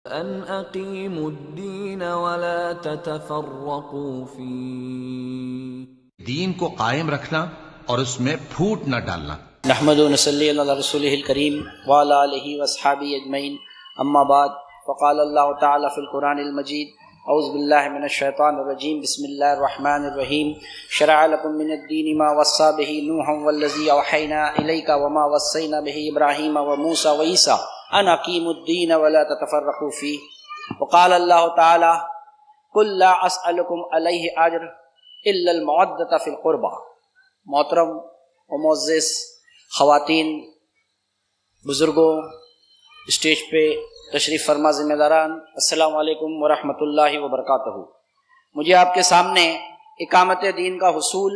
ان اقیموا الدین ولا تتفرقوا فیہ، دین کو قائم رکھنا اور اس میں پھوٹ نہ ڈالنا۔ نحمد و نصلی علی رسولہ الکریم وعلی آلہ واصحابہ اجمعین، اما بعد، فقال اللہ تعالی فی القرآن المجید، اعوذ باللہ من الشیطان الرجیم، بسم اللہ الرحمن الرحیم، شرع لکم من الدین ما وصی بہ نوحا والذی اوحینا الیک وما وصینا بہ ابراہیم وموسیٰ وعیسیٰ ان اقیموا الدین ولا تتفرقوا فیہ، وقال اللہ تعالی قل لا اسألکم علیہ اجر الا المودۃ فی القربى۔ محترم و معزز خواتین، بزرگوں، اسٹیج پہ تشریف فرما ذمہ داران، السلام علیکم ورحمۃ اللہ وبرکاتہ۔ مجھے آپ کے سامنے اقامت دین کا حصول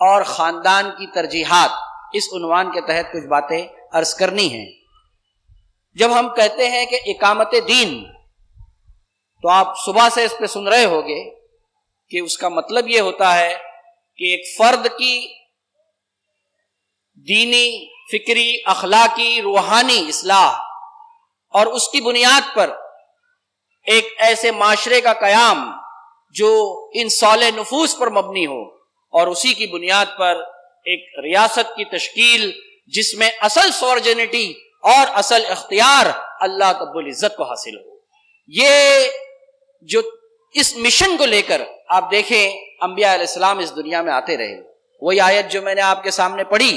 اور خاندان کی ترجیحات اس عنوان کے تحت کچھ باتیں عرض کرنی ہیں۔ جب ہم کہتے ہیں کہ اقامت دین، تو آپ صبح سے اس پہ سن رہے ہوگے کہ اس کا مطلب یہ ہوتا ہے کہ ایک فرد کی دینی، فکری، اخلاقی، روحانی اصلاح اور اس کی بنیاد پر ایک ایسے معاشرے کا قیام جو ان صالح نفوس پر مبنی ہو، اور اسی کی بنیاد پر ایک ریاست کی تشکیل جس میں اصل سورجنٹی اور اصل اختیار اللہ رب العزت کو حاصل ہو۔ یہ جو اس مشن کو لے کر آپ دیکھیں انبیاء علیہ السلام اس دنیا میں آتے رہے۔ وہی آیت جو میں نے آپ کے سامنے پڑھی،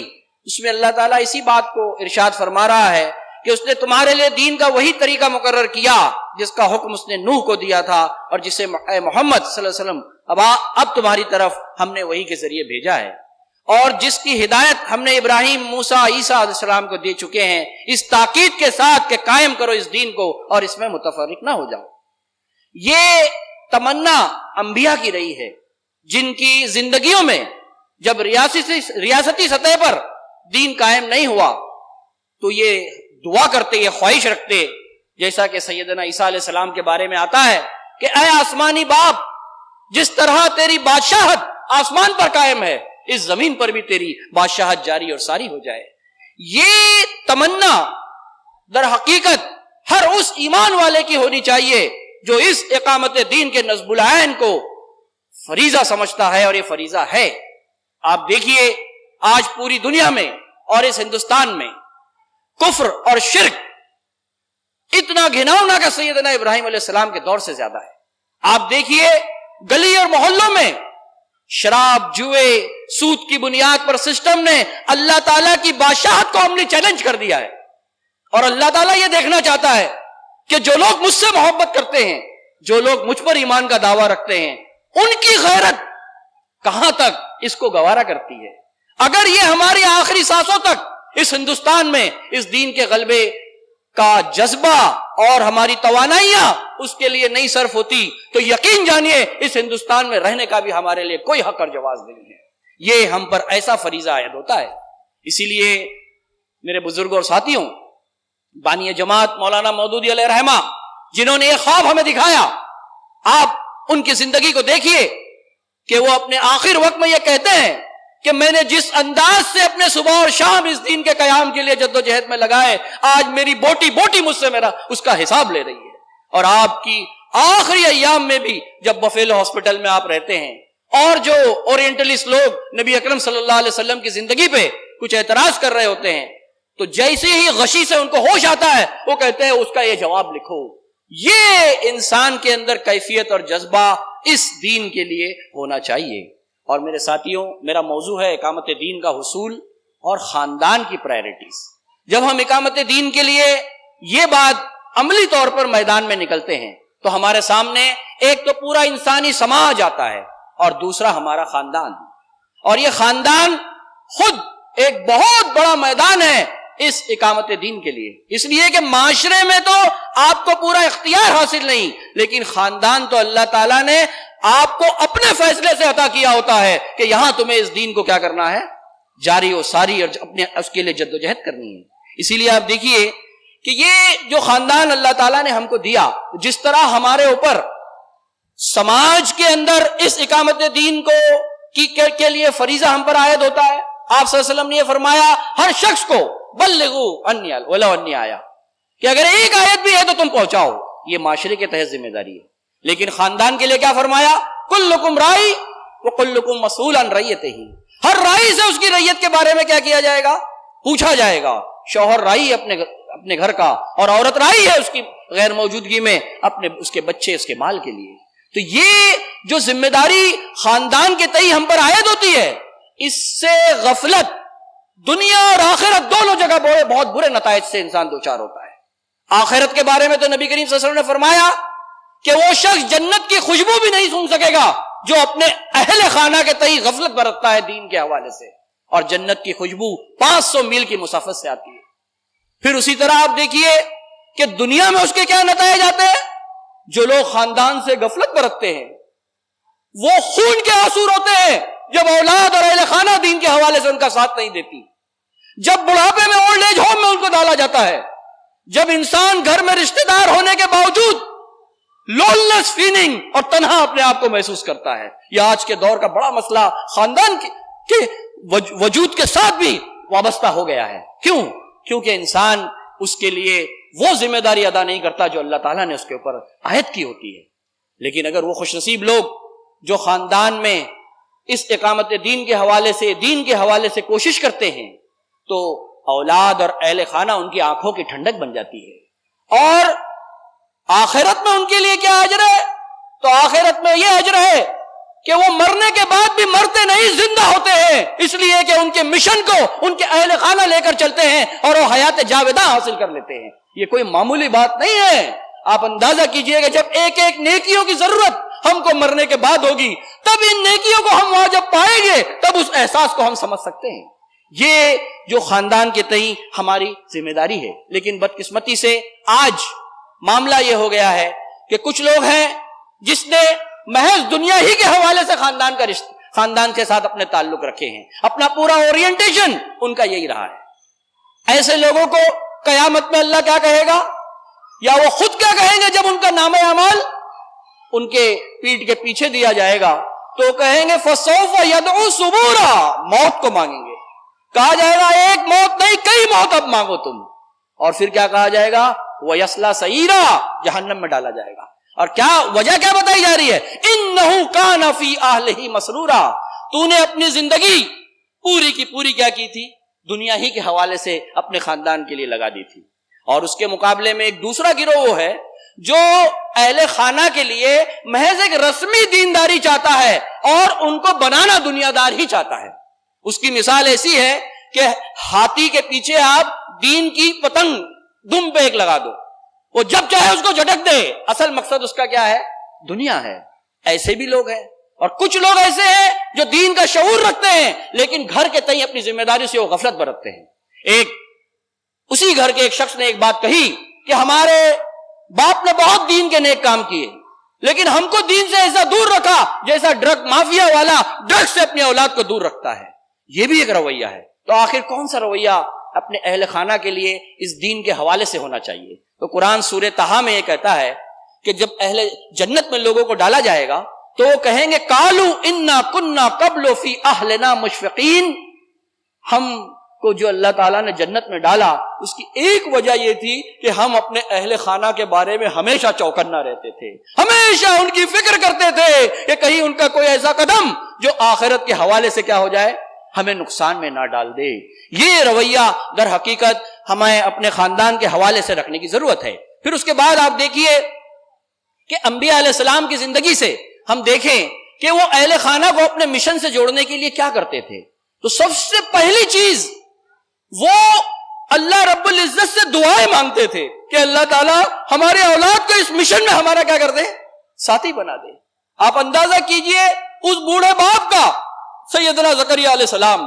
اس میں اللہ تعالیٰ اسی بات کو ارشاد فرما رہا ہے کہ اس نے تمہارے لیے دین کا وہی طریقہ مقرر کیا جس کا حکم اس نے نوح کو دیا تھا، اور جسے اے محمد صلی اللہ علیہ وسلم اب تمہاری طرف ہم نے وہی کے ذریعے بھیجا ہے، اور جس کی ہدایت ہم نے ابراہیم، موسیٰ، عیسیٰ علیہ السلام کو دے چکے ہیں، اس تاکید کے ساتھ کہ قائم کرو اس دین کو اور اس میں متفرق نہ ہو جاؤ۔ یہ تمنا انبیاء کی رہی ہے، جن کی زندگیوں میں جب ریاستی سطح پر دین قائم نہیں ہوا تو یہ دعا کرتے، یہ خواہش رکھتے، جیسا کہ سیدنا عیسیٰ علیہ السلام کے بارے میں آتا ہے کہ اے آسمانی باپ، جس طرح تیری بادشاہت آسمان پر قائم ہے، اس زمین پر بھی تیری بادشاہت جاری اور ساری ہو جائے۔ یہ تمنا در حقیقت ہر اس ایمان والے کی ہونی چاہیے جو اس اقامت دین کے نصب العین کو فریضہ سمجھتا ہے، اور یہ فریضہ ہے۔ آپ دیکھیے آج پوری دنیا میں اور اس ہندوستان میں کفر اور شرک اتنا گھناؤنا کہ سیدنا ابراہیم علیہ السلام کے دور سے زیادہ ہے۔ آپ دیکھیے گلی اور محلوں میں شراب، جوئے، سود کی بنیاد پر سسٹم نے اللہ تعالیٰ کی بادشاہت کو عملی چیلنج کر دیا ہے، اور اللہ تعالیٰ یہ دیکھنا چاہتا ہے کہ جو لوگ مجھ سے محبت کرتے ہیں، جو لوگ مجھ پر ایمان کا دعویٰ رکھتے ہیں، ان کی غیرت کہاں تک اس کو گوارا کرتی ہے۔ اگر یہ ہماری آخری سانسوں تک اس ہندوستان میں اس دین کے غلبے کا جذبہ اور ہماری توانائیاں اس کے لیے نہیں صرف ہوتی تو یقین جانیے اس ہندوستان میں رہنے کا بھی ہمارے لیے کوئی حق اور جواز نہیں ہے۔ یہ ہم پر ایسا فریضہ عائد ہوتا ہے۔ اسی لیے میرے بزرگوں اور ساتھیوں، بانی جماعت مولانا مودودی علیہ رحمہ، جنہوں نے یہ خواب ہمیں دکھایا، آپ ان کی زندگی کو دیکھیے کہ وہ اپنے آخر وقت میں یہ کہتے ہیں کہ میں نے جس انداز سے اپنے صبح اور شام اس دین کے قیام کے لیے جد و جہد میں لگائے، آج میری بوٹی بوٹی مجھ سے میرا اس کا حساب لے رہی ہے۔ اور آپ کی آخری ایام میں بھی جب بفیلو ہاسپٹل میں آپ رہتے ہیں، اور جو اورینٹلسٹ لوگ نبی اکرم صلی اللہ علیہ وسلم کی زندگی پہ کچھ اعتراض کر رہے ہوتے ہیں، تو جیسے ہی غشی سے ان کو ہوش آتا ہے وہ کہتے ہیں اس کا یہ جواب لکھو۔ یہ انسان کے اندر کیفیت اور جذبہ اس دین کے لیے ہونا چاہیے۔ اور میرے ساتھیوں، میرا موضوع ہے اقامت دین کا حصول اور خاندان کی پرائرٹیز۔ جب ہم اقامت دین کے لیے یہ بات عملی طور پر میدان میں نکلتے ہیں تو ہمارے سامنے ایک تو پورا انسانی سماج آتا ہے، اور دوسرا ہمارا خاندان، اور یہ خاندان خود ایک بہت بڑا میدان ہے اس اقامت دین کے لیے، اس لیے کہ معاشرے میں تو آپ کو پورا اختیار حاصل نہیں، لیکن خاندان تو اللہ تعالیٰ نے آپ کو اپنے فیصلے سے عطا کیا ہوتا ہے کہ یہاں تمہیں اس دین کو کیا کرنا ہے، جاری و ساری، اور اپنے اس کے لیے جد و جہد کرنی ہے۔ اسی لیے آپ دیکھیے کہ یہ جو خاندان اللہ تعالیٰ نے ہم کو دیا، جس طرح ہمارے اوپر سماج کے اندر اس اقامت دین کو کے لیے فریضہ ہم پر عائد ہوتا ہے۔ آپ صلی اللہ علیہ وسلم نے یہ فرمایا ہر شخص کو بلغوا انی ولو انی آیا، کہ اگر ایک آیت بھی ہے تو تم پہنچاؤ۔ یہ معاشرے کے تحت ذمہ داری ہے. لیکن خاندان کے لیے کیا فرمایا؟ کلکم رائی وکلکم مسئول عن رعیتہ. ہر رائی سے اس کی رعیت کے بارے میں کیا کیا جائے گا؟ پوچھا جائے گا. شوہر رائی اپنے گھر کا، اور عورت رائی ہے اس کی غیر موجودگی میں اس کے بچے، اس کے مال کے لیے. تو یہ جو ذمہ داری خاندان کے تئیں ہم پر عائد ہوتی ہے، اس سے غفلت دنیا اور آخرت دونوں جگہ بہت برے نتائج سے انسان دوچار ہوتا ہے. آخرت کے بارے میں تو نبی کریم صلی اللہ علیہ وسلم نے فرمایا کہ وہ شخص جنت کی خوشبو بھی نہیں سونگھ سکے گا جو اپنے اہل خانہ کے تئیں غفلت برتتا ہے دین کے حوالے سے، اور جنت کی خوشبو 500 میل کی مسافت سے آتی ہے. پھر اسی طرح آپ دیکھیے کہ دنیا میں اس کے کیا نتائج آتے ہیں. جو لوگ خاندان سے غفلت برتتے ہیں وہ خون کے آنسو روتے ہیں جب اولاد اور اہل خانہ دین کے حوالے سے ان کا ساتھ نہیں دیتی، جب بڑھاپے میں اولڈ ایج ہوم میں ان کو ڈالا جاتا ہے، جب انسان گھر میں رشتہ دار ہونے کے باوجود لونلیس فیلنگ اور تنہا اپنے آپ کو محسوس کرتا ہے. یہ آج کے دور کا بڑا مسئلہ خاندان کے وجود کے ساتھ بھی وابستہ ہو گیا ہے. کیوں؟ کیونکہ انسان اس کے لیے وہ ذمہ داری ادا نہیں کرتا جو اللہ تعالیٰ نے اس کے اوپر عائد کی ہوتی ہے. لیکن اگر وہ خوش نصیب لوگ جو خاندان میں اس اقامت دین کے حوالے سے کوشش کرتے ہیں تو اولاد اور اہل خانہ ان کی آنکھوں کی ٹھنڈک بن جاتی ہے. اور آخرت میں ان کے لیے کیا اجر ہے؟ تو آخرت میں یہ اجر ہے کہ وہ مرنے کے بعد بھی مرتے نہیں، زندہ ہوتے ہیں، اس لیے کہ ان کے مشن کو ان کے اہل خانہ لے کر چلتے ہیں اور وہ حیات جاودہ حاصل کر لیتے ہیں. یہ کوئی معمولی بات نہیں ہے. آپ اندازہ کیجئے کہ جب ایک ایک نیکیوں کی ضرورت ہم کو مرنے کے بعد ہوگی، تب ان نیکیوں کو ہم وہاں جب پائیں گے تب اس احساس کو ہم سمجھ سکتے ہیں. یہ جو خاندان کے تئیں ہماری ذمہ داری ہے. لیکن بدقسمتی سے آج معاملہ یہ ہو گیا ہے کہ کچھ لوگ ہیں جس نے محض دنیا ہی کے حوالے سے خاندان کے ساتھ اپنے تعلق رکھے ہیں، اپنا پورا اورینٹیشن ان کا یہی رہا ہے. ایسے لوگوں کو قیامت میں اللہ کیا کہے گا، یا وہ خود کیا کہیں گے جب ان کا نامہ اعمال ان کے پیٹھ کے پیچھے دیا جائے گا تو کہیں گے فَسَوْفَ يَدْعُو ثُبُورًا، موت کو مانگیں گے. کہا جائے گا ایک موت نہیں کئی موت اب مانگو تم. اور پھر کیا کہا جائے گا، وَيَصْلَىٰ سَعِيرًا، جہنم میں ڈالا جائے گا. اور کیا وجہ کیا بتائی جا رہی ہے، اِنَّهُ كَانَ فِي أَهْلِهِ مَسْرُورًا. تو نے اپنی زندگی پوری کی پوری کیا کی تھی، دنیا ہی کے حوالے سے اپنے خاندان کے لیے لگا دی تھی. اور اس کے مقابلے میں ایک دوسرا گروہ وہ ہے جو اہل خانہ کے لیے محض ایک رسمی دینداری چاہتا ہے اور ان کو بنانا دنیا دار ہی چاہتا ہے. اس کی مثال ایسی ہے کہ ہاتھی کے پیچھے آپ دین کی پتنگ دم پہ ایک لگا دو، وہ جب چاہے اس کو جھٹک دے، اصل مقصد اس کا کیا ہے، دنیا ہے. ایسے بھی لوگ ہیں. اور کچھ لوگ ایسے ہیں جو دین کا شعور رکھتے ہیں لیکن گھر کے تئیں اپنی ذمہ داری سے وہ غفلت برتتے ہیں. اسی گھر کے ایک شخص نے ایک بات کہی کہ ہمارے باپ نے بہت دین کے نیک کام کیے لیکن ہم کو دین سے ایسا دور رکھا جیسا ڈرگ مافیا والا ڈرگ سے اپنی اولاد کو دور رکھتا ہے. یہ بھی ایک رویہ ہے. تو آخر کون سا رویہ اپنے اہل خانہ کے لیے اس دین کے حوالے سے ہونا چاہیے؟ تو قرآن سورہ طٰہٰ میں یہ کہتا ہے کہ جب اہل جنت میں لوگوں کو ڈالا جائے گا تو وہ کہیں گے قالوا انا کنا قبل فی اہلنا مشفقین. ہم کو جو اللہ تعالیٰ نے جنت میں ڈالا اس کی ایک وجہ یہ تھی کہ ہم اپنے اہل خانہ کے بارے میں ہمیشہ چوکنا رہتے تھے، ہمیشہ ان کی فکر کرتے تھے کہ کہیں ان کا کوئی ایسا قدم جو آخرت کے حوالے سے کیا ہو جائے، ہمیں نقصان میں نہ ڈال دے. یہ رویہ در حقیقت ہمیں اپنے خاندان کے حوالے سے رکھنے کی ضرورت ہے. پھر اس کے بعد آپ دیکھیے کہ انبیاء علیہ السلام کی زندگی سے ہم دیکھیں کہ وہ اہل خانہ کو اپنے مشن سے جوڑنے کے لیے کیا کرتے تھے. تو سب سے پہلی چیز وہ اللہ رب العزت سے دعائیں مانگتے تھے کہ اللہ تعالیٰ ہمارے اولاد کو اس مشن میں ہمارا کیا کر دے، ساتھی بنا دے. آپ اندازہ کیجئے اس بوڑھے باپ کا، سیدنا زکریا علیہ السلام،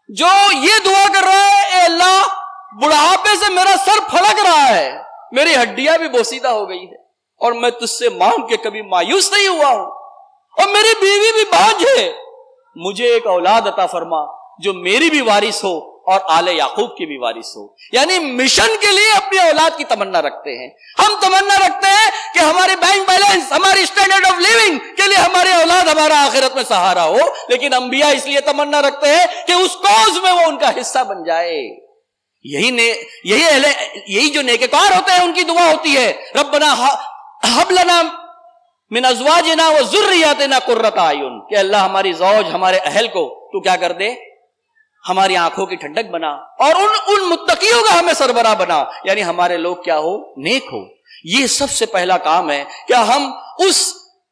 جو یہ دعا کر رہا ہے اے اللہ بڑھاپے سے میرا سر پھڑک رہا ہے، میری ہڈیاں بھی بوسیدہ ہو گئی ہے اور میں تجھ سے مانگ کے کبھی مایوس نہیں ہوا ہوں، اور میری بیوی بھی بانجھ ہے، مجھے ایک اولاد عطا فرما جو میری بھی وارث ہو اور آل یعقوب کی بھی وارث ہو. یعنی مشن کے لیے اپنی اولاد کی تمنا رکھتے ہیں. ہم تمنا رکھتے ہیں کہ ہمارے بینک بیلنس، ہماری اسٹینڈرڈ آف لیونگ کے لیے ہماری اولاد ہمارا آخرت میں سہارا ہو، لیکن انبیاء اس لیے تمنا رکھتے ہیں کہ اس کوز میں وہ ان کا حصہ بن جائے. یہی جو نیکوکار ہوتے ہیں ان کی دعا ہوتی ہے، ربنا ہب لنا من ازواجنا و ذریاتنا قرۃ اعین، کہ اللہ ہماری زوج، ہمارے اہل کو تو کیا کر دے، ہماری آنکھوں کی ٹھنڈک بنا، اور ان متقیوں کا ہمیں سربراہ بنا، یعنی ہمارے لوگ کیا ہو، نیک ہو۔ یہ سب سے پہلا کام ہے کہ ہم اس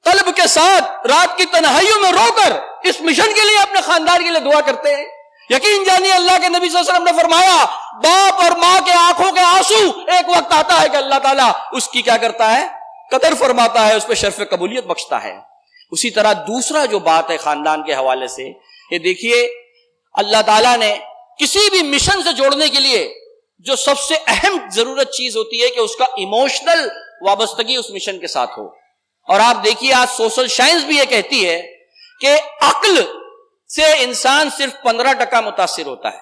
طلب کے ساتھ رات کی تنہائیوں میں رو کر اس مشن کے لیے، اپنے خاندان کے لیے دعا کرتے ہیں۔ یقین جانیے اللہ کے نبی صلی اللہ علیہ وسلم نے فرمایا، باپ اور ماں کے آنکھوں کے آنسو ایک وقت آتا ہے کہ اللہ تعالیٰ اس کی کیا کرتا ہے، قدر فرماتا ہے، اس پہ شرف قبولیت بخشتا ہے۔ اسی طرح دوسرا جو بات ہے خاندان کے حوالے سے، یہ دیکھیے اللہ تعالیٰ نے کسی بھی مشن سے جوڑنے کے لیے جو سب سے اہم ضرورت چیز ہوتی ہے کہ اس کا ایموشنل وابستگی اس مشن کے ساتھ ہو۔ اور آپ دیکھیے آج سوشل سائنس بھی یہ کہتی ہے کہ عقل سے انسان صرف 15% متاثر ہوتا ہے،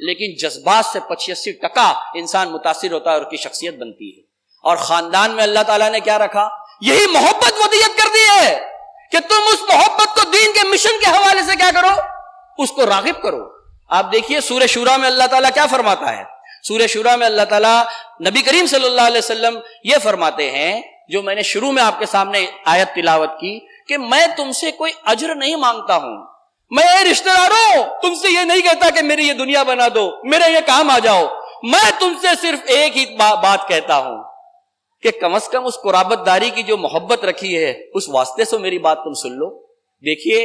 لیکن جذبات سے 85% انسان متاثر ہوتا ہے اور اس کی شخصیت بنتی ہے۔ اور خاندان میں اللہ تعالیٰ نے کیا رکھا، یہی محبت ودیت کر دی ہے کہ تم اس محبت کو دین کے مشن کے حوالے سے کیا کرو، اس کو راغب کرو۔ آپ دیکھیے سورہ شورا میں اللہ تعالیٰ کیا فرماتا ہے، سورہ شورا میں اللہ تعالیٰ نبی کریم صلی اللہ علیہ وسلم یہ فرماتے ہیں، جو میں نے شروع میں آپ کے سامنے آیت تلاوت کی، کہ میں تم سے کوئی اجر نہیں مانگتا ہوں، میں رشتہ داروں تم سے یہ نہیں کہتا کہ میری یہ دنیا بنا دو، میرے یہ کام آ جاؤ، میں تم سے صرف ایک ہی بات کہتا ہوں کہ کم از کم اس قرابت داری کی جو محبت رکھی ہے اس واسطے سے میری بات تم سن لو۔ دیکھیے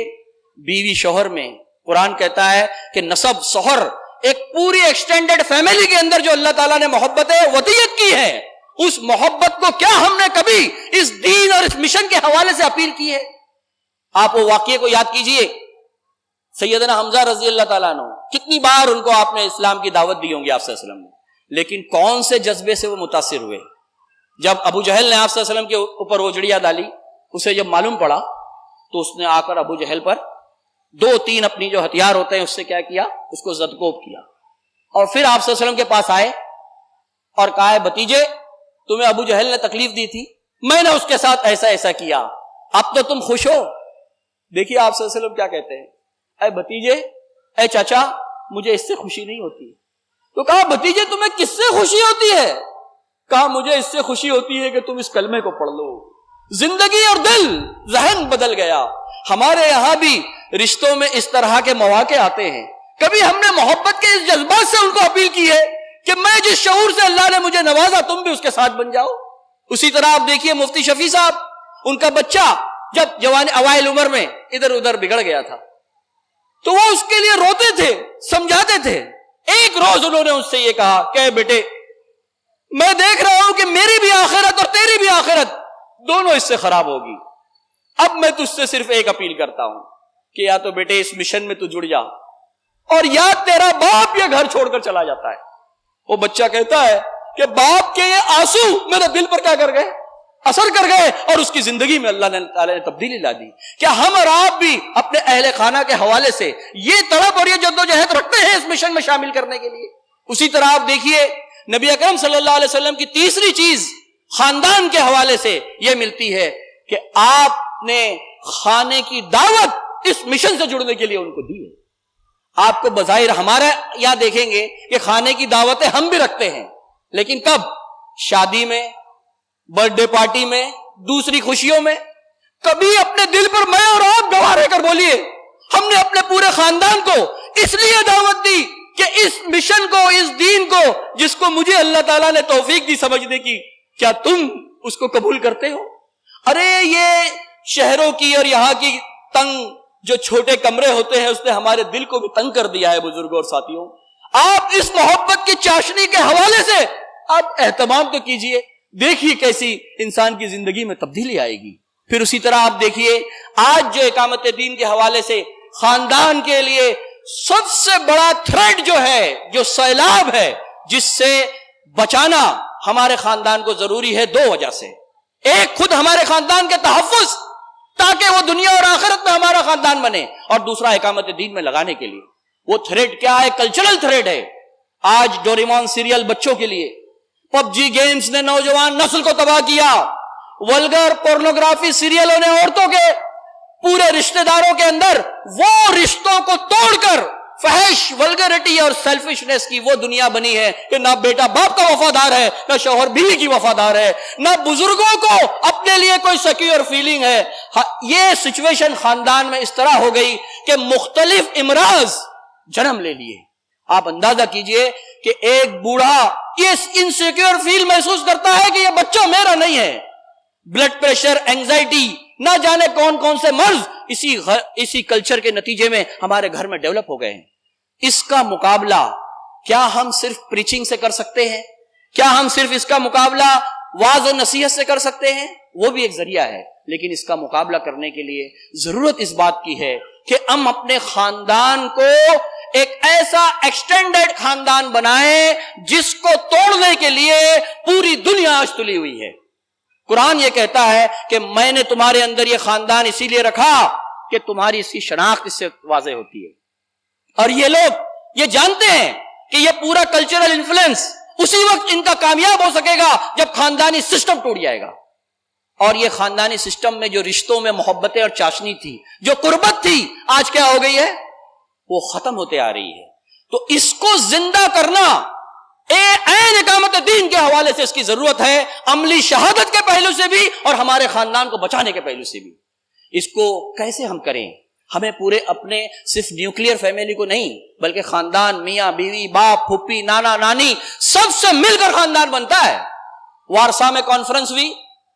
بیوی شوہر میں قرآن کہتا ہے کہ نسب سحر، ایک پوری ایکسٹینڈڈ فیملی کے اندر جو اللہ تعالیٰ نے محبت وطیت کی ہے، اس محبت کو کیا ہم نے کبھی اس دین اور اس مشن کے حوالے سے اپیل کی ہے؟ آپ وہ واقعے کو یاد کیجئے، سیدنا حمزہ رضی اللہ تعالیٰ عنہ، کتنی بار ان کو آپ نے اسلام کی دعوت دی ہوں گی آپ صلی اللہ علیہ وسلم نے، لیکن کون سے جذبے سے وہ متاثر ہوئے؟ جب ابو جہل نے آپ صلی اللہ علیہ وسلم کے اوپر اوجڑیاں ڈالی، اسے جب معلوم پڑا تو اس نے آ کر ابو جہل پر 2-3 اپنی جو ہتھیار ہوتے ہیں اس سے کیا کیا، اس کو زدکوب کیا، اور پھر آپ صلی اللہ علیہ وسلم کے پاس آئے اور کہا ہے بھتیجے تمہیں ابو جہل نے تکلیف دی تھی، میں نے اس کے ساتھ ایسا ایسا کیا، اب تو تم خوش ہو۔ دیکھیے آپ صلی اللہ علیہ وسلم کیا کہتے ہیں، اے بھتیجے، اے چاچا، مجھے اس سے خوشی نہیں ہوتی۔ تو کہا بھتیجے تمہیں کس سے خوشی ہوتی ہے؟ کہا مجھے اس سے خوشی ہوتی ہے کہ تم اس کلمے کو پڑھ لو۔ زندگی اور دل، ذہن بدل گیا۔ ہمارے یہاں بھی رشتوں میں اس طرح کے مواقع آتے ہیں، کبھی ہم نے محبت کے اس جذبات سے ان کو اپیل کی ہے کہ میں جس شعور سے اللہ نے مجھے نوازا تم بھی اس کے ساتھ بن جاؤ۔ اسی طرح آپ دیکھیے مفتی شفیع صاحب، ان کا بچہ جب جوان اوائل عمر میں ادھر ادھر بگڑ گیا تھا تو وہ اس کے لیے روتے تھے، سمجھاتے تھے۔ ایک روز انہوں نے اس سے یہ کہا کہ بیٹے میں دیکھ رہا ہوں کہ میری بھی آخرت اور تیری بھی آخرت دونوں اس سے خراب ہوگی، اب میں تجھ سے صرف ایک اپیل کرتا ہوں کہ یا تو بیٹے اس مشن میں تو جڑ جا، اور یا تیرا باپ یہ گھر چھوڑ کر چلا جاتا ہے۔ وہ بچہ کہتا ہے کہ باپ کے یہ آنسو میرے دل پر کیا کر گئے، اثر کر گئے، اور اس کی زندگی میں اللہ تعالیٰ نے تبدیلی لا دی۔ کیا ہم اور آپ بھی اپنے اہل خانہ کے حوالے سے یہ تڑپ اور یہ جدوجہد رکھتے ہیں اس مشن میں شامل کرنے کے لیے؟ اسی طرح آپ دیکھیے نبی اکرم صلی اللہ علیہ وسلم کی تیسری چیز خاندان کے حوالے سے یہ ملتی ہے کہ آپ نے خانے کی دعوت اس مشن سے جڑنے کے لیے ان کو دی ہے۔ آپ کو بظاہر ہمارا یہاں دیکھیں گے کہ کھانے کی دعوتیں ہم بھی رکھتے ہیں، لیکن کب؟ شادی میں، برتھ ڈے پارٹی میں، دوسری خوشیوں میں۔ کبھی اپنے دل پر میں اور آپ گوارے کر بولیے ہم نے اپنے پورے خاندان کو اس لیے دعوت دی کہ اس مشن کو، اس دین کو جس کو مجھے اللہ تعالیٰ نے توفیق دی سمجھنے کی، کیا تم اس کو قبول کرتے ہو؟ ارے یہ شہروں کی اور یہاں کی تنگ جو چھوٹے کمرے ہوتے ہیں اس نے ہمارے دل کو بھی تنگ کر دیا ہے بزرگوں اور ساتھیوں۔ آپ اس محبت کی چاشنی کے حوالے سے آپ اہتمام تو کیجئے، دیکھیے کیسی انسان کی زندگی میں تبدیلی آئے گی۔ پھر اسی طرح آپ دیکھیے آج جو اقامت دین کے حوالے سے خاندان کے لیے سب سے بڑا تھریٹ جو ہے، جو سیلاب ہے جس سے بچانا ہمارے خاندان کو ضروری ہے، 2 وجہ سے۔ ایک خود ہمارے خاندان کے تحفظ تاکہ وہ دنیا اور آخرت میں ہمارا خاندان بنے، اور دوسرا اقامت دین میں لگانے کے لیے۔ وہ تھریٹ کیا ہے؟ کلچرل تھریٹ ہے۔ آج ڈوریمون سیریل بچوں کے لیے، پب جی گیمز نے نوجوان نسل کو تباہ کیا، ولگر پورنوگرافی سیریلوں نے عورتوں کے پورے رشتہ داروں کے اندر وہ رشتوں کو توڑ کر فحش ولگرٹی اور سیلفشنس کی وہ دنیا بنی ہے کہ نہ بیٹا باپ کا وفادار ہے، نہ شوہر بیوی کی وفادار ہے، نہ بزرگوں کو اپنے لیے کوئی سیکیور فیلنگ ہے۔ یہ سچویشن خاندان میں اس طرح ہو گئی کہ مختلف امراض جنم لے لیے۔ آپ اندازہ کیجئے کہ ایک بوڑھا یہ انسیکیور فیل محسوس کرتا ہے کہ یہ بچہ میرا نہیں ہے، بلڈ پریشر، اینگزائٹی، نہ جانے کون کون سے مرض اسی کلچر کے نتیجے میں ہمارے گھر میں ڈیولپ ہو گئے ہیں۔ اس کا مقابلہ کیا ہم صرف پریچنگ سے کر سکتے ہیں؟ کیا ہم صرف اس کا مقابلہ واعظ و نصیحت سے کر سکتے ہیں؟ وہ بھی ایک ذریعہ ہے، لیکن اس کا مقابلہ کرنے کے لیے ضرورت اس بات کی ہے کہ ہم اپنے خاندان کو ایک ایسا ایکسٹینڈڈ خاندان بنائیں جس کو توڑنے کے لیے پوری دنیا آج تلی ہوئی ہے۔ قرآن یہ کہتا ہے کہ میں نے تمہارے اندر یہ خاندان اسی لیے رکھا کہ تمہاری اس کی شناخت اس سے واضح ہوتی ہے، اور یہ لوگ یہ جانتے ہیں کہ یہ پورا کلچرل انفلوئنس اسی وقت ان کا کامیاب ہو سکے گا جب خاندانی سسٹم ٹوٹ جائے گا۔ اور یہ خاندانی سسٹم میں جو رشتوں میں محبتیں اور چاشنی تھی، جو قربت تھی، آج کیا ہو گئی ہے؟ وہ ختم ہوتے آ رہی ہے۔ تو اس کو زندہ کرنا عین اقامت دین کے حوالے سے اس کی ضرورت ہے، عملی شہادت کے پہلو سے بھی اور ہمارے خاندان کو بچانے کے پہلو سے بھی۔ اس کو کیسے ہم کریں؟ ہمیں پورے اپنے صرف نیوکلیئر فیملی کو نہیں بلکہ خاندان، میاں بیوی، باپ، پھوپھی، نانا نانی، سب سے مل کر خاندان بنتا ہے۔ وارسا میں کانفرنس ہوئی،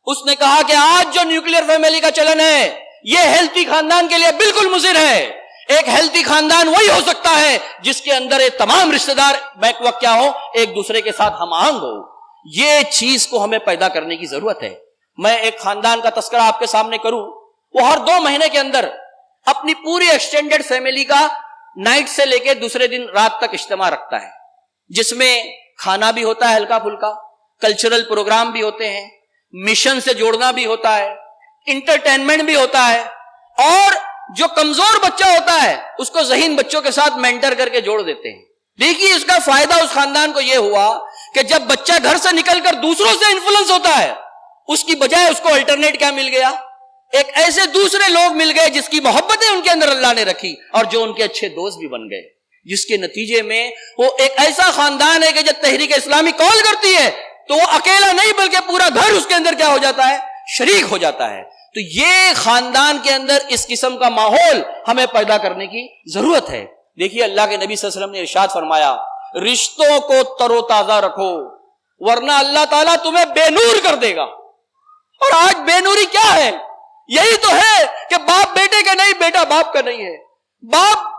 اس نے کہا کہ آج جو نیوکلیئر فیملی کا چلن ہے یہ ہیلتھی خاندان کے لیے بالکل مضر ہے۔ ایک ہیلتھی خاندان وہی ہو سکتا ہے جس کے اندر ایک تمام رشتہ دار بیک وقت کیا ہو، ایک دوسرے کے ساتھ ہم آہنگ ہو۔ یہ چیز کو ہمیں پیدا کرنے کی ضرورت ہے۔ میں ایک خاندان کا تذکرہ آپ کے سامنے کروں، وہ ہر 2 مہینے کے اندر اپنی پوری ایکسٹینڈڈ فیملی کا نائٹ سے لے کے دوسرے دن رات تک اجتماع رکھتا ہے، جس میں کھانا بھی ہوتا ہے ہلکا پھلکا، کلچرل پروگرام بھی ہوتے ہیں، مشن سے جوڑنا بھی ہوتا ہے، انٹرٹینمنٹ بھی ہوتا ہے، اور جو کمزور بچہ ہوتا ہے اس کو ذہین بچوں کے ساتھ مینٹر کر کے جوڑ دیتے ہیں۔ دیکھیے اس کا فائدہ اس خاندان کو یہ ہوا کہ جب بچہ گھر سے نکل کر دوسروں سے انفلوئنس ہوتا ہے، اس کی بجائے اس کو الٹرنیٹ کیا مل گیا؟ ایک ایسے دوسرے لوگ مل گئے جس کی محبتیں ان کے اندر اللہ نے رکھی اور جو ان کے اچھے دوست بھی بن گئے، جس کے نتیجے میں وہ ایک ایسا خاندان ہے کہ جب تحریک اسلامی کال کرتی ہے تو وہ اکیلا نہیں بلکہ پورا گھر اس کے اندر کیا ہو جاتا ہے؟ شریک ہو جاتا ہے۔ تو یہ خاندان کے اندر اس قسم کا ماحول ہمیں پیدا کرنے کی ضرورت ہے۔ دیکھیے اللہ کے نبی صلی اللہ علیہ وسلم نے ارشاد فرمایا، رشتوں کو تر و تازہ رکھو ورنہ اللہ تعالیٰ تمہیں بے نور کر دے گا۔ اور آج بے نوری کیا ہے؟ یہی تو ہے کہ باپ بیٹے کا نہیں، بیٹا باپ کا نہیں ہے، باپ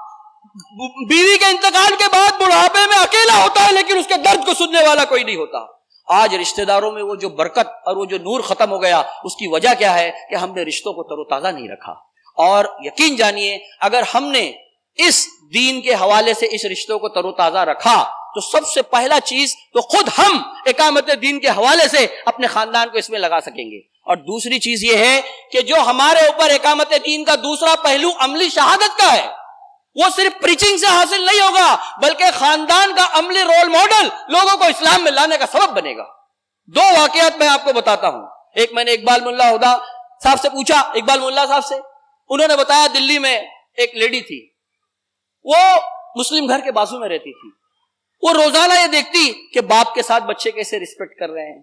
بیوی کے انتقال کے بعد بڑھاپے میں اکیلا ہوتا ہے لیکن اس کے درد کو سننے والا کوئی نہیں ہوتا۔ آج رشتہ داروں میں وہ جو برکت اور وہ جو نور ختم ہو گیا، اس کی وجہ کیا ہے کہ ہم نے رشتوں کو تر و تازہ نہیں رکھا۔ اور یقین جانیے اگر ہم نے اس دین کے حوالے سے اس رشتوں کو تر و تازہ رکھا تو سب سے پہلا چیز تو خود ہم اقامت دین کے حوالے سے اپنے خاندان کو اس میں لگا سکیں گے، اور دوسری چیز یہ ہے کہ جو ہمارے اوپر اقامت دین کا دوسرا پہلو عملی شہادت کا ہے، وہ صرف پریچنگ سے حاصل نہیں ہوگا بلکہ خاندان کا عملی رول ماڈل لوگوں کو اسلام میں لانے کا سبب بنے گا۔ 2 واقعات میں آپ کو بتاتا ہوں۔ ایک میں نے اقبال ملا ہدا صاحب سے پوچھا، اقبال ملا صاحب سے، انہوں نے بتایا دلی میں ایک لیڈی تھی، وہ مسلم گھر کے بازو میں رہتی تھی، وہ روزانہ یہ دیکھتی کہ باپ کے ساتھ بچے کیسے ریسپیکٹ کر رہے ہیں،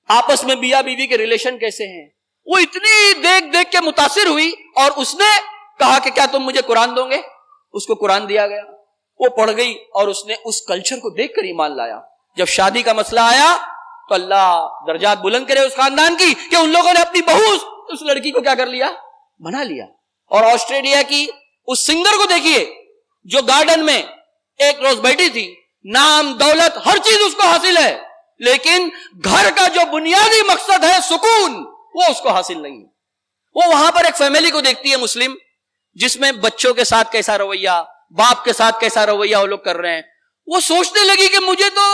آپس میں میاں بیوی کے ریلیشن کیسے ہیں۔ وہ اتنی دیکھ دیکھ کے متاثر ہوئی اور اس نے کہا کہ کیا تم مجھے قرآن دو گے؟ اس کو قرآن دیا گیا، وہ پڑھ گئی اور اس نے اس کلچر کو دیکھ کر ایمان لایا۔ جب شادی کا مسئلہ آیا تو اللہ درجات بلند کرے اس خاندان کی کہ ان لوگوں نے اپنی بہو اس لڑکی کو کیا کر لیا؟ بنا لیا۔ اور آسٹریلیا کی اس سنگر کو دیکھیے جو گارڈن میں ایک روز بیٹھی تھی، نام دولت ہر چیز اس کو حاصل ہے لیکن گھر کا جو بنیادی مقصد ہے سکون، وہ اس کو حاصل نہیں ہے۔ وہ وہاں پر ایک فیملی کو دیکھتی ہے مسلم، جس میں بچوں کے ساتھ کیسا رویہ، باپ کے ساتھ کیسا رویہ وہ لوگ کر رہے ہیں۔ وہ سوچنے لگی کہ مجھے تو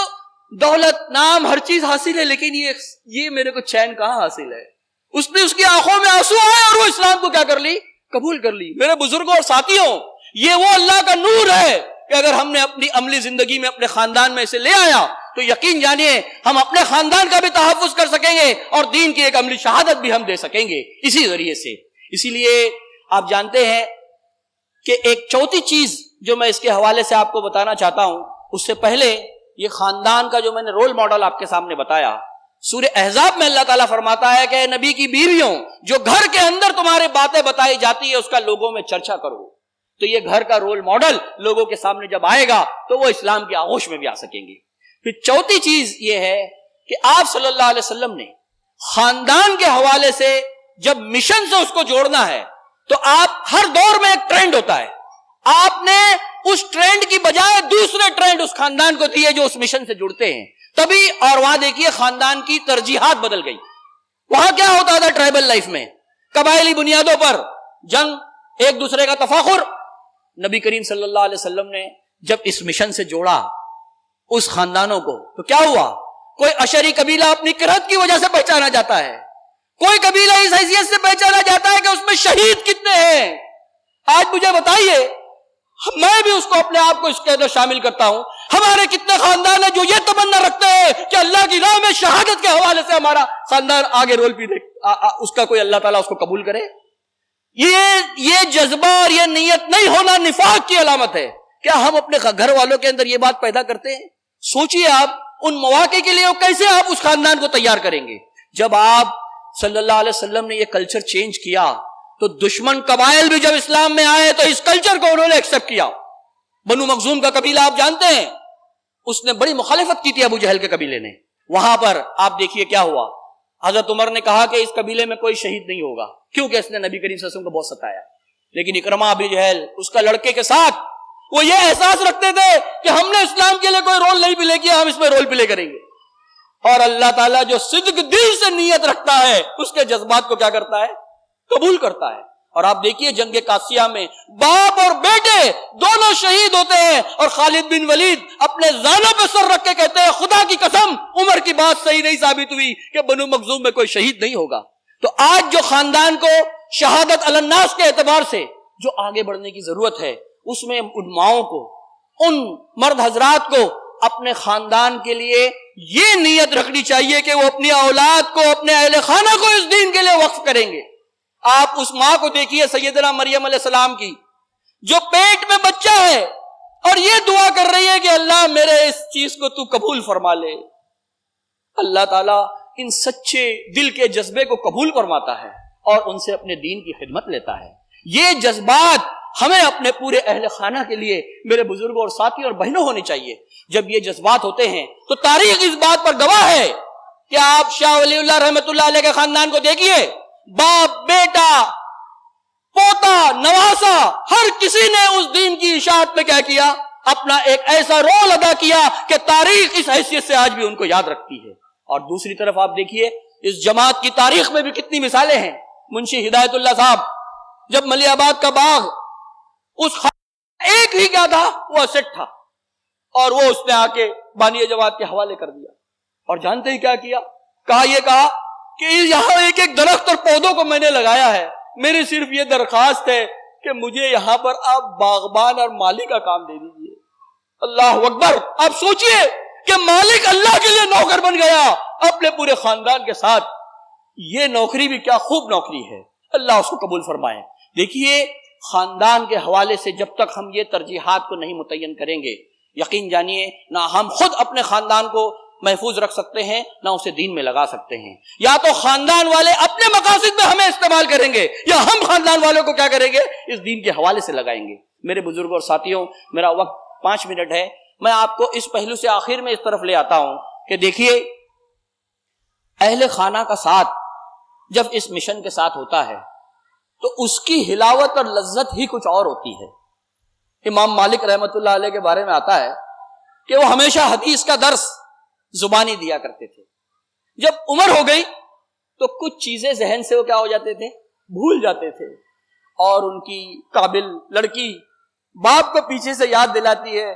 دولت، نام، ہر چیز حاصل ہے لیکن یہ میرے کو چین کہاں حاصل ہے۔ اس نے اس کی آنکھوں میں آنسو آئے اور وہ اسلام کو کیا کر لی؟ قبول کر لی۔ میرے بزرگوں اور ساتھیوں، یہ وہ اللہ کا نور ہے کہ اگر ہم نے اپنی عملی زندگی میں اپنے خاندان میں اسے لے آیا تو یقین جانیے ہم اپنے خاندان کا بھی تحفظ کر سکیں گے اور دین کی ایک عملی شہادت بھی ہم دے سکیں گے اسی ذریعے سے۔ اسی لیے آپ جانتے ہیں کہ ایک چوتھی چیز جو میں اس کے حوالے سے آپ کو بتانا چاہتا ہوں، اس سے پہلے یہ خاندان کا جو میں نے رول ماڈل آپ کے سامنے بتایا، سورہ احزاب میں اللہ تعالیٰ فرماتا ہے کہ اے نبی کی بیویوں، جو گھر کے اندر تمہارے باتیں بتائی جاتی ہے اس کا لوگوں میں چرچا کرو. تو یہ گھر کا رول ماڈل لوگوں کے سامنے جب آئے گا تو وہ اسلام کی آغوش میں بھی آ سکیں گے. پھر چوتھی چیز یہ ہے کہ آپ صلی اللہ علیہ وسلم نے خاندان کے حوالے سے جب مشن سے اس کو جوڑنا ہے تو آپ ہر دور میں ایک ٹرینڈ ہوتا ہے، آپ نے اس ٹرینڈ کی بجائے دوسرے ٹرینڈ اس خاندان کو دیے جو اس مشن سے جڑتے ہیں. تبھی اور وہاں دیکھیے خاندان کی ترجیحات بدل گئی. وہاں کیا ہوتا تھا ٹرائبل لائف میں؟ قبائلی بنیادوں پر جنگ، ایک دوسرے کا تفاخر. نبی کریم صلی اللہ علیہ وسلم نے جب اس مشن سے جوڑا اس خاندانوں کو تو کیا ہوا؟ کوئی اشری قبیلہ اپنی کرت کی وجہ سے پہچانا جاتا ہے، کوئی قبیلہ اس حیثیت سے پہچانا جاتا ہے کہ اس میں شہید کتنے ہیں. آج مجھے بتائیے، میں بھی اس کو اپنے آپ کو اس کے اندر شامل کرتا ہوں، ہمارے کتنے خاندان ہیں جو یہ تمنا رکھتے ہیں کہ اللہ کی راہ میں شہادت کے حوالے سے ہمارا خاندان آگے رول بھی دے، اس کا کوئی اللہ تعالیٰ اس کو قبول کرے. یہ جذبہ اور یہ نیت نہیں ہونا نفاق کی علامت ہے. کیا ہم اپنے گھر والوں کے اندر یہ بات پیدا کرتے ہیں؟ سوچئے آپ ان مواقع کے لیے کیسے آپ اس خاندان کو تیار کریں گے. جب آپ صلی اللہ علیہ وسلم نے یہ کلچر چینج کیا تو دشمن قبائل بھی جب اسلام میں آئے تو اس کلچر کو انہوں نے ایکسپٹ کیا. بنو مخزوم کا قبیلہ آپ جانتے ہیں، اس نے بڑی مخالفت کی تھی ابو جہل کے قبیلے نے. وہاں پر آپ دیکھیے کیا ہوا. حضرت عمر نے کہا کہ اس قبیلے میں کوئی شہید نہیں ہوگا کیونکہ اس نے نبی کریم صلی اللہ علیہ وسلم کو بہت ستایا. لیکن اکرمہ ابو جہل اس کا لڑکے کے ساتھ وہ یہ احساس رکھتے تھے کہ ہم نے اسلام کے لیے کوئی رول نہیں پلے کیا، ہم اس میں رول پلے کریں گے. اور اللہ تعالیٰ جو صدق دل سے نیت رکھتا ہے اس کے جذبات کو کیا کرتا ہے؟ قبول کرتا ہے. اور آپ دیکھیے جنگ قادسیہ میں باپ اور بیٹے دونوں شہید ہوتے ہیں اور خالد بن ولید اپنے زانوں پہ سر رکھ کے کہتے ہیں خدا کی قسم عمر کی بات صحیح نہیں ثابت ہوئی کہ بنو مخزوم میں کوئی شہید نہیں ہوگا. تو آج جو خاندان کو شہادت علی الناس کے اعتبار سے جو آگے بڑھنے کی ضرورت ہے، اس میں ان ماؤں کو، ان مرد حضرات کو اپنے خاندان کے لیے یہ نیت رکھنی چاہیے کہ وہ اپنی اولاد کو، اپنے اہل خانہ کو اس دین کے لیے وقف کریں گے. آپ اس ماں کو دیکھیے سیدنا مریم علیہ السلام کی، جو پیٹ میں بچہ ہے اور یہ دعا کر رہی ہے کہ اللہ میرے اس چیز کو تو قبول فرما لے. اللہ تعالیٰ ان سچے دل کے جذبے کو قبول فرماتا ہے اور ان سے اپنے دین کی خدمت لیتا ہے. یہ جذبات ہمیں اپنے پورے اہل خانہ کے لیے میرے بزرگوں اور ساتھیوں اور بہنوں ہونے چاہیے. جب یہ جذبات ہوتے ہیں تو تاریخ اس بات پر گواہ ہے کہ آپ شاہ ولی اللہ رحمۃ اللہ علیہ کے خاندان کو دیکھیے، باپ، بیٹا، پوتا، نواسا، ہر کسی نے اس دین کی اشاعت میں کیا کیا؟ اپنا ایک ایسا رول ادا کیا کہ تاریخ اس حیثیت سے آج بھی ان کو یاد رکھتی ہے. اور دوسری طرف آپ دیکھیے اس جماعت کی تاریخ میں بھی کتنی مثالیں ہیں. منشی ہدایت اللہ صاحب جب ملی آباد کا باغ، اس ایک ہی کیا تھا؟ وہ اسٹ تھا، اور وہ اس نے آ کے بانی جماعت کے حوالے کر دیا. اور جانتے ہی کیا کیا؟ کہا کہ یہاں ایک ایک درخت اور پودوں کو میں نے لگایا ہے، میری صرف یہ درخواست ہے کہ مجھے یہاں پر آپ باغبان اور مالی کا کام دے دیجیے. اللہ اکبر! آپ سوچئے کہ مالک اللہ کے لیے نوکر بن گیا اپنے پورے خاندان کے ساتھ. یہ نوکری بھی کیا خوب نوکری ہے، اللہ اس کو قبول فرمائے. دیکھیے خاندان کے حوالے سے جب تک ہم یہ ترجیحات کو نہیں متعین کریں گے، یقین جانیے نہ ہم خود اپنے خاندان کو محفوظ رکھ سکتے ہیں نہ اسے دین میں لگا سکتے ہیں. یا تو خاندان والے اپنے مقاصد میں ہمیں استعمال کریں گے یا ہم خاندان والوں کو کیا کریں گے؟ اس دین کے حوالے سے لگائیں گے. میرے بزرگوں اور ساتھیوں، میرا وقت 5 منٹ ہے، میں آپ کو اس پہلو سے آخر میں اس طرف لے آتا ہوں کہ دیکھیے اہل خانہ کا ساتھ جب اس مشن کے ساتھ ہوتا ہے تو اس کی حلاوت اور لذت ہی کچھ اور ہوتی ہے. امام مالک رحمت اللہ علیہ کے بارے میں آتا ہے کہ وہ ہمیشہ حدیث کا درس زبانی دیا کرتے تھے. جب عمر ہو گئی تو کچھ چیزیں ذہن سے وہ کیا ہو جاتے تھے؟ بھول جاتے تھے. اور ان کی قابل لڑکی باپ کو پیچھے سے یاد دلاتی ہے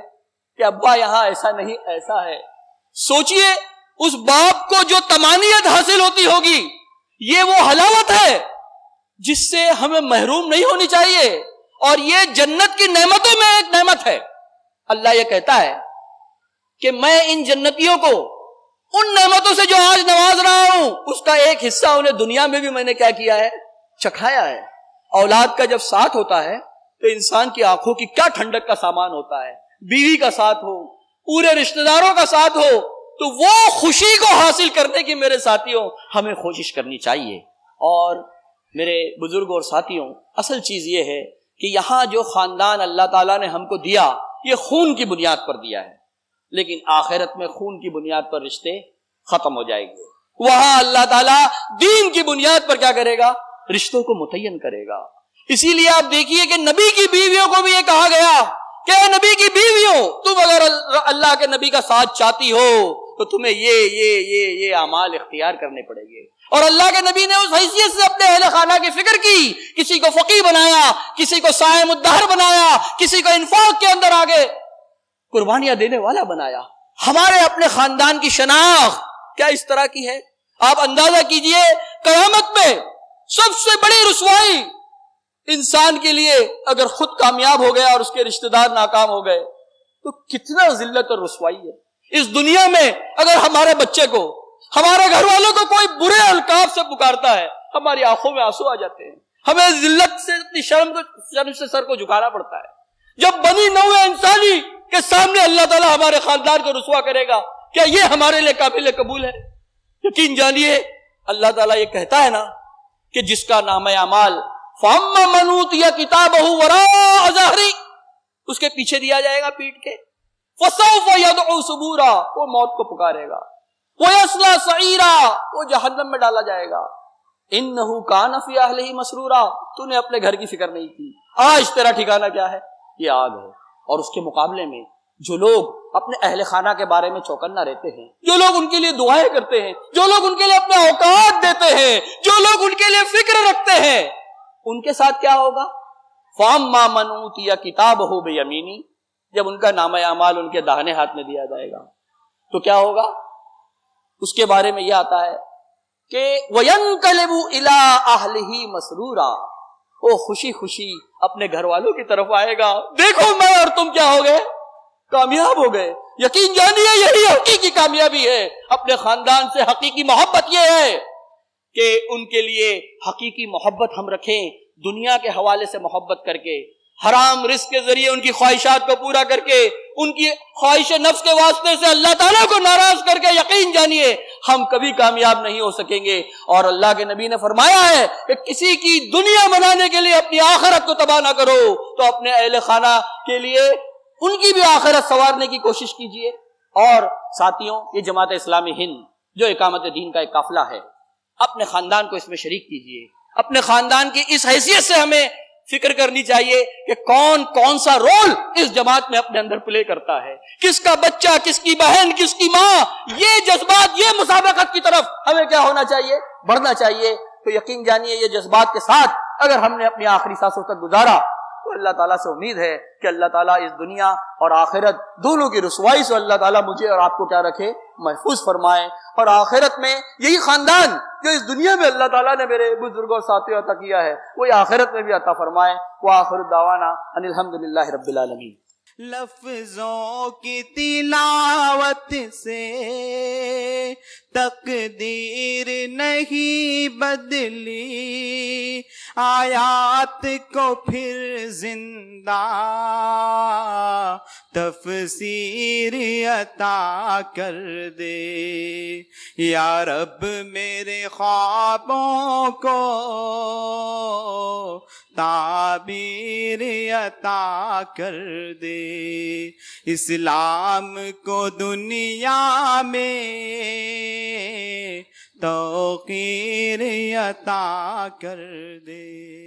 کہ ابا یہاں ایسا نہیں ایسا ہے. سوچئے اس باپ کو جو تمانیت حاصل ہوتی ہوگی، یہ وہ حلاوت ہے جس سے ہمیں محروم نہیں ہونی چاہیے، اور یہ جنت کی نعمتوں میں ایک نعمت ہے. اللہ یہ کہتا ہے کہ میں ان جنتیوں کو ان نعمتوں سے جو آج نواز رہا ہوں اس کا ایک حصہ انہیں دنیا میں بھی میں نے کیا کیا ہے؟ چکھایا ہے. اولاد کا جب ساتھ ہوتا ہے تو انسان کی آنکھوں کی کیا ٹھنڈک کا سامان ہوتا ہے. بیوی کا ساتھ ہو, پورے رشتہ داروں کا ساتھ ہو, تو وہ خوشی کو حاصل کرنے کی میرے ساتھیوں ہمیں کوشش کرنی چاہیے. اور میرے بزرگوں اور ساتھیوں, اصل چیز یہ ہے کہ یہاں جو خاندان اللہ تعالیٰ نے ہم کو دیا, یہ خون کی بنیاد پر دیا ہے, لیکن آخرت میں خون کی بنیاد پر رشتے ختم ہو جائیں گے. وہاں اللہ تعالیٰ دین کی بنیاد پر کیا کرے گا؟ رشتوں کو متعین کرے گا. اسی لیے آپ دیکھیے کہ نبی کی بیویوں کو بھی یہ کہا گیا کہ اے نبی کی بیویوں, تم اگر اللہ کے نبی کا ساتھ چاہتی ہو تو تمہیں یہ اعمال اختیار کرنے پڑیں گے. اور اللہ کے نبی نے اس حیثیت سے اپنے اہل خانہ کی فکر کی, کسی کو فقیہ بنایا, کسی کو صائم الدہر بنایا, کسی کو انفاق کے اندر آگے قربانیاں دینے والا بنایا. ہمارے اپنے خاندان کی شناخت کیا اس طرح کی ہے؟ آپ اندازہ کیجئے, قیامت میں سب سے بڑی رسوائی انسان کے لیے اگر خود کامیاب ہو گیا اور اس کے رشتہ دار ناکام ہو گئے تو کتنا ذلت اور رسوائی ہے. اس دنیا میں اگر ہمارے بچے کو, ہمارے گھر والوں کو کوئی برے القاب سے پکارتا ہے, ہماری آنکھوں میں آنسو آ جاتے ہیں, ہمیں ذلت سے اپنی شرم سے سر کو جھکانا پڑتا ہے. جب بنی نوع انسانی کے سامنے اللہ تعالیٰ ہمارے خاندان کو رسوا کرے گا, کیا یہ ہمارے لیے قابل قبول ہے؟ یقین جانیے اللہ تعالیٰ یہ کہتا ہے نا کہ جس کا نام اعمال فَأَمَّا مَنْ أُوتِيَ كِتَابَهُ وَرَاءَ ظَهْرِهِ, اس کے پیچھے دیا جائے گا پیٹ کے, فَسَوْفَ يَدْعُو ثُبُورًا, وہ موت کو پکارے گا, وَيَصْلَىٰ سَعِيرًا, وہ جہنم میں ڈالا جائے گا. إِنَّهُ كَانَ فِي أَهْلِهِ مَسْرُورًا, تو نے اپنے گھر کی فکر نہیں کی, آج تیرا ٹھکانہ کیا ہے؟ یہ آگ ہے. اور اس کے مقابلے میں جو لوگ اپنے اہل خانہ کے بارے میں چوکنا رہتے ہیں, جو لوگ ان کے لیے دعائیں کرتے ہیں, جو لوگ ان کے لیے اپنے اوقات دیتے ہیں, جو لوگ ان کے لیے فکر رکھتے ہیں, ان کے ساتھ کیا ہوگا؟ فَأَمَّا مَنْ أُوتِيَ كِتَابَهُ بِيَمِينِهِ, جب ان کا نامہ اعمال ان کے داہنے ہاتھ میں دیا جائے گا تو کیا ہوگا؟ اس کے بارے میں یہ آتا ہے کہ وَيَنْقَلِبُ إِلَىٰ أَهْلِهِ مَسْرُورًا, وہ خوشی خوشی اپنے گھر والوں کی طرف آئے گا, دیکھو میں اور تم کیا ہو گئے؟ کامیاب ہو گئے. یقین جانیے یہی حقیقی کامیابی ہے. اپنے خاندان سے حقیقی محبت یہ ہے کہ ان کے لیے حقیقی محبت ہم رکھیں, دنیا کے حوالے سے محبت کر کے, حرام رزق کے ذریعے ان کی خواہشات کو پورا کر کے, ان کی خواہش نفس کے واسطے سے اللہ تعالیٰ کو ناراض کر کے, یقین جانیے ہم کبھی کامیاب نہیں ہو سکیں گے. اور اللہ کے نبی نے فرمایا ہے کہ کسی کی دنیا بنانے کے لیے اپنی آخرت کو تباہ نہ کرو, تو اپنے اہل خانہ کے لیے ان کی بھی آخرت سنوارنے کی کوشش کیجئے. اور ساتھیوں, یہ جماعت اسلامی ہند جو اقامت دین کا ایک قافلہ ہے, اپنے خاندان کو اس میں شریک کیجئے. اپنے خاندان کی اس حیثیت سے ہمیں فکر کرنی چاہیے کہ کون سا رول اس جماعت میں اپنے اندر پلے کرتا ہے, کس کا بچہ, کس کی بہن, کس کی ماں, یہ جذبات, یہ مسابقت کی طرف ہمیں کیا ہونا چاہیے؟ بڑھنا چاہیے. تو یقین جانیے یہ جذبات کے ساتھ اگر ہم نے اپنی آخری سانسوں تک گزارا تو اللہ تعالیٰ سے امید ہے کہ اللہ تعالیٰ اس دنیا اور آخرت دونوں کی رسوائی سے اللہ تعالیٰ مجھے اور آپ کو کیا رکھے؟ محفوظ فرمائے. اور آخرت میں یہی خاندان جو اس دنیا میں اللہ تعالیٰ نے میرے بزرگوں اور ساتھیوں عطا کیا ہے, وہی آخرت میں بھی عطا فرمائے. وآخر دعوانا ان الحمدللہ رب العالمین. لفظوں کی تلاوت سے تقدیر نہیں بدلی, آیات کو پھر زندہ تفسیر عطا کر دے. یا رب میرے خوابوں کو تعبیر عطا کر دے, اسلام کو دنیا میں توقیر عطا کر دے.